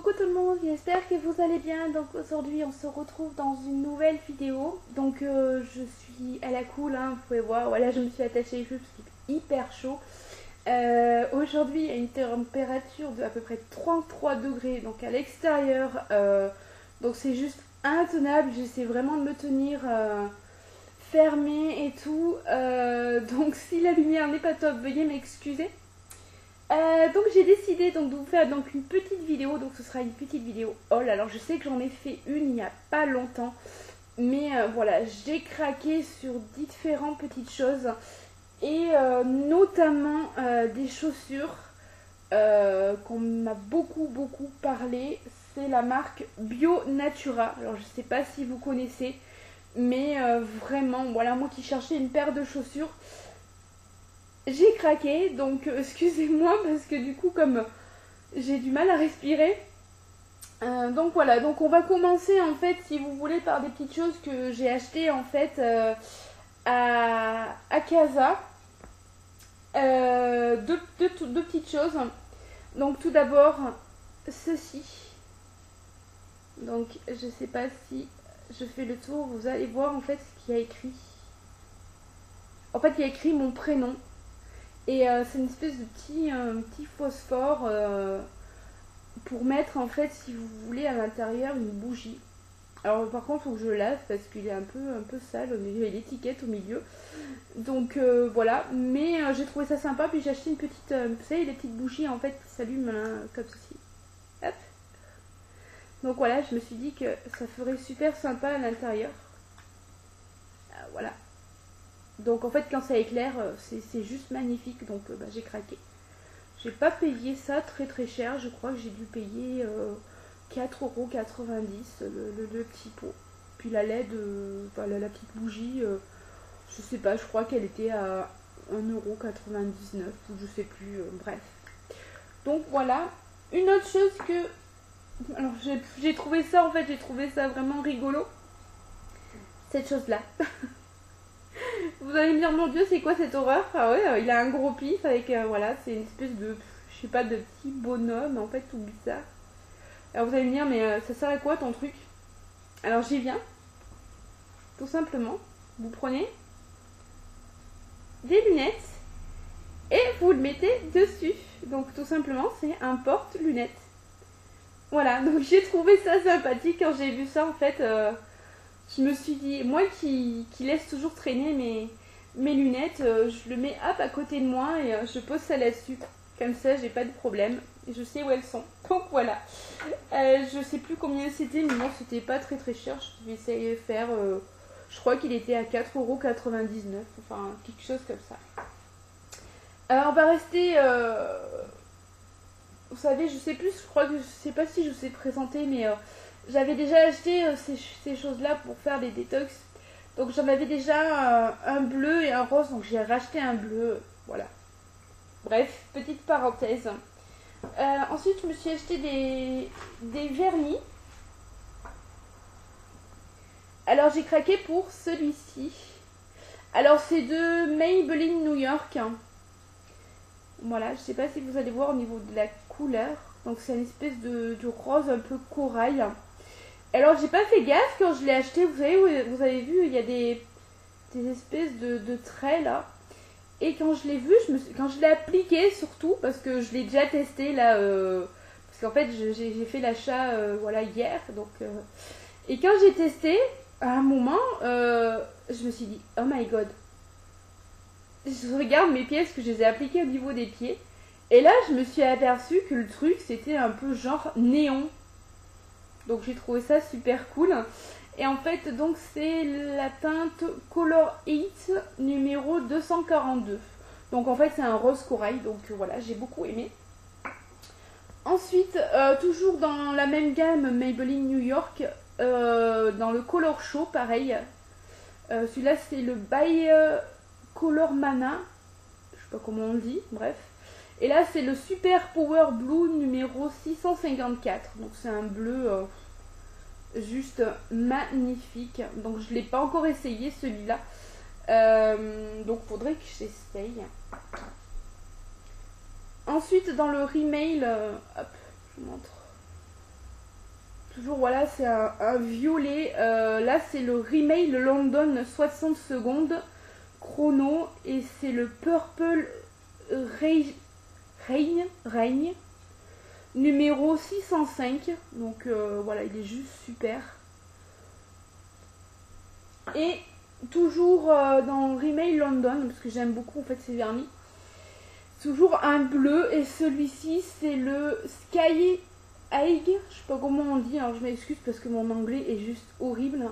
Coucou tout le monde, j'espère que vous allez bien. Donc aujourd'hui on se retrouve dans une nouvelle vidéo. Donc je suis à la cool, hein, vous pouvez voir, voilà, je me suis attachée les cheveux parce qu'il est hyper chaud. Aujourd'hui il y a une température de à peu près 33 degrés donc à l'extérieur. Donc c'est juste intenable, j'essaie vraiment de me tenir fermée et tout. Donc si la lumière n'est pas top, veuillez m'excuser. Donc j'ai décidé donc de vous faire donc une petite vidéo, donc ce sera une petite vidéo haul. Alors je sais que j'en ai fait une il n'y a pas longtemps, mais voilà, j'ai craqué sur différentes petites choses et notamment des chaussures qu'on m'a beaucoup parlé. C'est la marque Bio Natura. Alors je sais pas si vous connaissez, mais vraiment voilà, moi qui cherchais une paire de chaussures, j'ai craqué, donc excusez-moi parce que du coup comme j'ai du mal à respirer. Donc voilà, donc on va commencer en fait si vous voulez par des petites choses que j'ai achetées en fait à Casa. Deux petites choses. Donc tout d'abord ceci. Donc je sais pas si je fais le tour, vous allez voir en fait ce qu'il y a écrit. En fait il y a écrit mon prénom. Et c'est une espèce de petit phosphore pour mettre en fait si vous voulez à l'intérieur une bougie. Alors par contre il faut que je le lave parce qu'il est un peu sale au milieu, il y a l'étiquette au milieu. Donc voilà, mais j'ai trouvé ça sympa, puis j'ai acheté une petite, vous savez les petites bougies en fait qui s'allument comme ceci. Hop. Donc voilà, je me suis dit que ça ferait super sympa à l'intérieur. Voilà. Donc en fait quand ça éclaire c'est juste magnifique, donc bah, j'ai craqué. J'ai pas payé ça très cher, je crois que j'ai dû payer 4,90 € le petit pot. Puis la LED, enfin, la petite bougie, je sais pas, je crois qu'elle était à 1,99 € ou je sais plus, bref. Donc voilà, une autre chose que... Alors j'ai trouvé ça en fait, j'ai trouvé ça vraiment rigolo. Cette chose là. Vous allez me dire, mon Dieu, c'est quoi cette horreur? Ah ouais, il a un gros pif avec, voilà, c'est une espèce de, je sais pas, de petit bonhomme, en fait, tout bizarre. Alors vous allez me dire, mais ça sert à quoi ton truc? Alors j'y viens. Tout simplement, vous prenez des lunettes et vous le mettez dessus. Donc tout simplement, c'est un porte-lunettes. Voilà, donc j'ai trouvé ça sympathique quand j'ai vu ça, en fait... je me suis dit, moi qui laisse toujours traîner mes lunettes, je le mets hop à côté de moi et je pose ça là-dessus. Comme ça, j'ai pas de problème. Et je sais où elles sont. Donc voilà. Je sais plus combien c'était, mais non, c'était pas très cher. Je devais essayer de faire, je crois qu'il était à 4,99 €. Enfin, quelque chose comme ça. On va rester... vous savez, je sais plus, je crois que je sais pas si je vous ai présenté, mais... j'avais déjà acheté ces choses-là pour faire des détox. Donc j'en avais déjà un bleu et un rose. Donc j'ai racheté un bleu. Voilà. Bref, petite parenthèse. Ensuite, je me suis acheté des vernis. Alors j'ai craqué pour celui-ci. Alors c'est de Maybelline New York. Voilà, je sais pas si vous allez voir au niveau de la couleur. Donc c'est une espèce de rose un peu corail. Alors j'ai pas fait gaffe quand je l'ai acheté, vous savez, vous avez vu, il y a des espèces de traits là. Et quand je l'ai vu, quand je l'ai appliqué surtout, parce que je l'ai déjà testé là, parce qu'en fait j'ai fait l'achat voilà, hier. Donc, et quand j'ai testé, à un moment, je me suis dit, oh my god. Je regarde mes pieds parce que je les ai appliqués au niveau des pieds. Et là je me suis aperçue que le truc c'était un peu genre néon. Donc j'ai trouvé ça super cool. Et en fait, donc c'est la teinte Color Heat numéro 242. Donc en fait, c'est un rose corail. Donc voilà, j'ai beaucoup aimé. Ensuite, toujours dans la même gamme Maybelline New York, dans le Color Show, pareil. Celui-là, c'est le By Color Mana. Je sais pas comment on le dit, bref. Et là, c'est le Super Power Blue numéro 654. Donc c'est un bleu... juste magnifique. Donc je l'ai pas encore essayé celui-là, donc faudrait que j'essaye. Ensuite dans le remail, hop, je vous montre. Toujours, voilà, c'est un violet. Là, c'est le Remail London 60 secondes chrono. Et c'est le Purple Rain numéro 605. Donc, voilà, il est juste super. Et toujours dans Remail London, parce que j'aime beaucoup en fait ces vernis. Toujours un bleu. Et celui-ci, c'est le Sky Haig, je sais pas comment on dit, alors je m'excuse parce que mon anglais est juste horrible.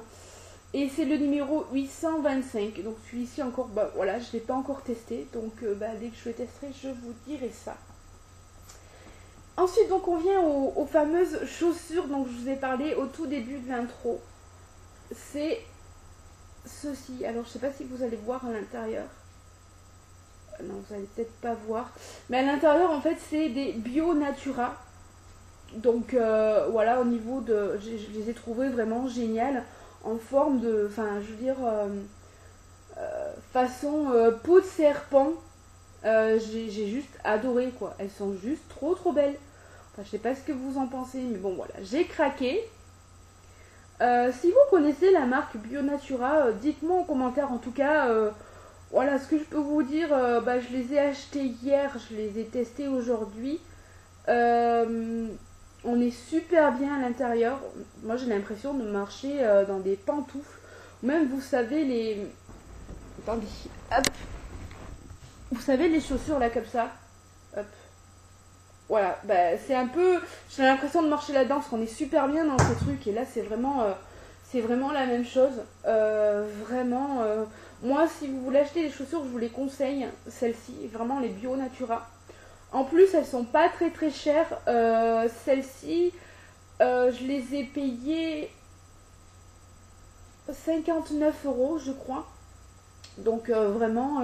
Et c'est le numéro 825. Donc celui-ci encore, bah voilà, je l'ai pas encore testé. Donc dès que je le testerai, je vous dirai ça. Ensuite, donc on vient aux fameuses chaussures dont je vous ai parlé au tout début de l'intro. C'est ceci. Alors je sais pas si vous allez voir à l'intérieur. Non, vous allez peut-être pas voir. Mais à l'intérieur, en fait, c'est des Bio Natura. Donc voilà, au niveau de... Je les ai trouvés vraiment géniales en forme de... Enfin, je veux dire, façon peau de serpent. J'ai juste adoré, quoi. Elles sont juste trop trop belles. Enfin, je sais pas ce que vous en pensez, mais bon, voilà. J'ai craqué. Si vous connaissez la marque Bio Natura, dites-moi en commentaire. En tout cas, voilà, ce que je peux vous dire, je les ai achetés hier. Je les ai testés aujourd'hui. On est super bien à l'intérieur. Moi, j'ai l'impression de marcher dans des pantoufles. Même, vous savez, les... Attendez. Hop. Vous savez, les chaussures, là, comme ça. Hop. Voilà. C'est un peu... J'ai l'impression de marcher là-dedans parce qu'on est super bien dans ces trucs. Et là, c'est vraiment la même chose. Vraiment... Moi, si vous voulez acheter des chaussures, je vous les conseille. Celles-ci. Vraiment, les Bio Natura. En plus, elles sont pas très très chères. Celles-ci, je les ai payées 59 €, je crois. Donc vraiment,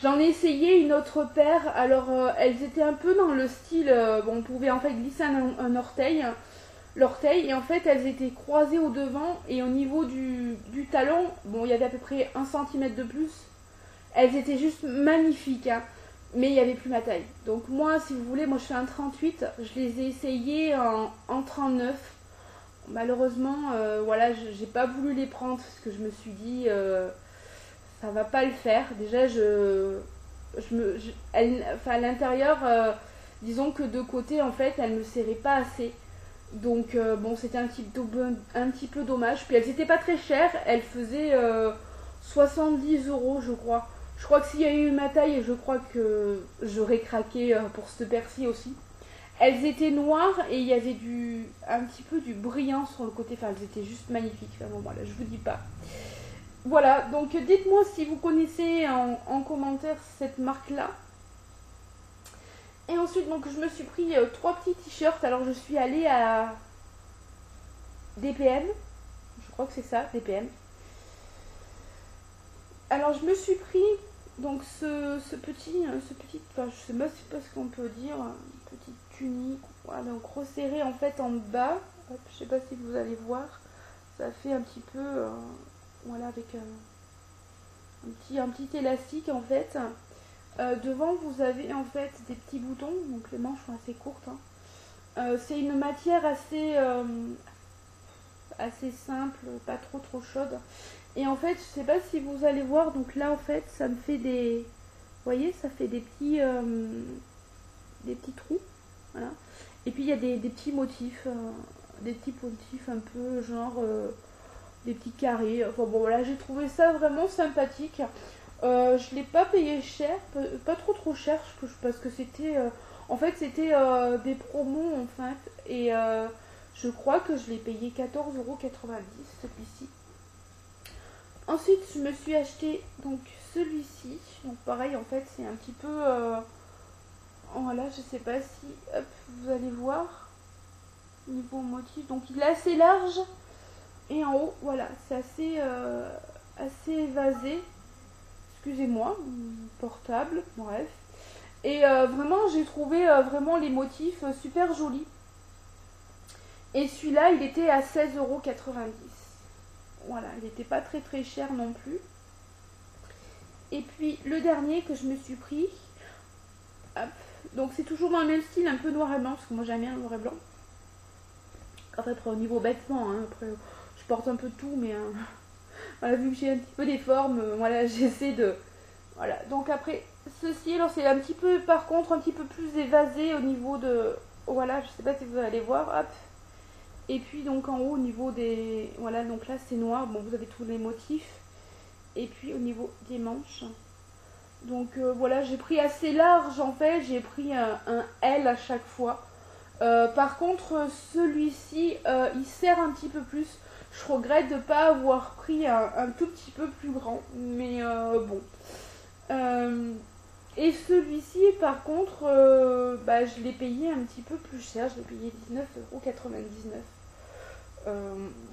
j'en ai essayé une autre paire. Alors, elles étaient un peu dans le style... on pouvait en fait glisser un orteil. L'orteil. Et en fait, elles étaient croisées au devant. Et au niveau du talon, bon, il y avait à peu près 1 cm de plus. Elles étaient juste magnifiques, hein. Mais il n'y avait plus ma taille. Donc moi, si vous voulez, moi je fais un 38. Je les ai essayés en 39. Malheureusement, voilà, j'ai pas voulu les prendre parce que je me suis dit, ça va pas le faire. Déjà, à l'intérieur, disons que de côté, en fait, elles me serraient pas assez. Donc bon, c'était un petit peu dommage. Puis elles étaient pas très chères. Elles faisaient 70 €, je crois. Je crois que s'il y a eu ma taille, je crois que j'aurais craqué pour cette paire-ci aussi. Elles étaient noires et il y avait un petit peu du brillant sur le côté. Enfin, elles étaient juste magnifiques. Enfin, bon, voilà, je vous dis pas. Voilà, donc dites-moi si vous connaissez en commentaire cette marque-là. Et ensuite, donc, je me suis pris 3 petits t-shirts. Alors, je suis allée à DPM. Je crois que c'est ça, DPM. Alors, je me suis pris... Donc ce petit, enfin, je sais pas ce qu'on peut dire, une petite tunique, voilà, donc resserré en fait en bas. Hop, je sais pas si vous allez voir, ça fait un petit peu, voilà, avec un petit élastique en fait. Devant vous avez en fait des petits boutons, donc les manches sont assez courtes, hein. C'est une matière assez simple, pas trop chaude. Et en fait, je sais pas si vous allez voir, donc là en fait, ça me fait des... Vous voyez, ça fait des petits trous. Voilà. Et puis il y a des petits motifs, un peu genre des petits carrés. Enfin bon, voilà, j'ai trouvé ça vraiment sympathique. Je l'ai pas payé cher, pas trop cher, parce que c'était... en fait, c'était des promos en fait. Et je crois que je l'ai payé 14,90 € celui-ci. Ensuite, je me suis acheté donc celui-ci. Donc pareil, en fait, c'est un petit peu... voilà, je sais pas si... Hop, vous allez voir. Niveau motif. Donc il est assez large. Et en haut, voilà, c'est assez évasé. Excusez-moi, portable, bref. Et vraiment, j'ai trouvé vraiment les motifs super jolis. Et celui-là, il était à 16,90 €. Voilà, il n'était pas très cher non plus. Et puis le dernier que je me suis pris, hop, donc c'est toujours dans le même style, un peu noir et blanc, parce que moi j'aime bien le noir et blanc. Après, au niveau vêtements, hein, après, je porte un peu de tout, mais voilà, vu que j'ai un petit peu des formes, voilà, j'essaie de... Voilà, donc après, ceci, alors c'est un petit peu, par contre, un petit peu plus évasé au niveau de... Voilà, je sais pas si vous allez voir, hop. Et puis donc en haut, au niveau des... Voilà, donc là c'est noir, bon, vous avez tous les motifs. Et puis au niveau des manches. Donc voilà, j'ai pris assez large en fait, j'ai pris un L à chaque fois. Par contre, celui-ci, il sert un petit peu plus. Je regrette de ne pas avoir pris un tout petit peu plus grand. Mais bon. Et celui-ci, par contre, bah, je l'ai payé un petit peu plus cher. Je l'ai payé 19,99 €.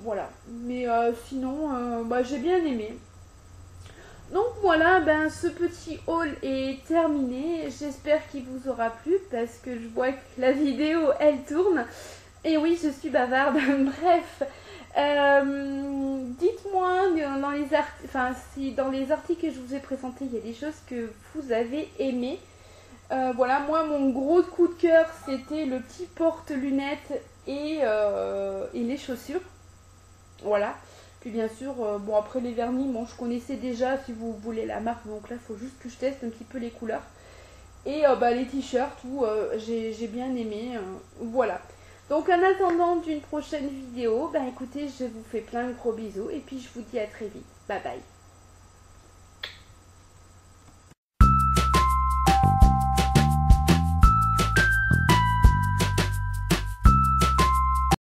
Voilà. Mais sinon, bah, j'ai bien aimé. Donc voilà, ben ce petit haul est terminé. J'espère qu'il vous aura plu parce que je vois que la vidéo elle tourne. Et oui, je suis bavarde. Bref, dites-moi dans les si dans les articles que je vous ai présentés, il y a des choses que vous avez aimées. Voilà, moi mon gros coup de cœur c'était le petit porte-lunettes et les chaussures. Voilà. Puis bien sûr, bon après les vernis, bon je connaissais déjà si vous voulez la marque, donc là il faut juste que je teste un petit peu les couleurs. Et bah, les t-shirts, j'ai bien aimé, voilà. Donc en attendant d'une prochaine vidéo, bah écoutez, je vous fais plein de gros bisous et puis je vous dis à très vite. Bye bye.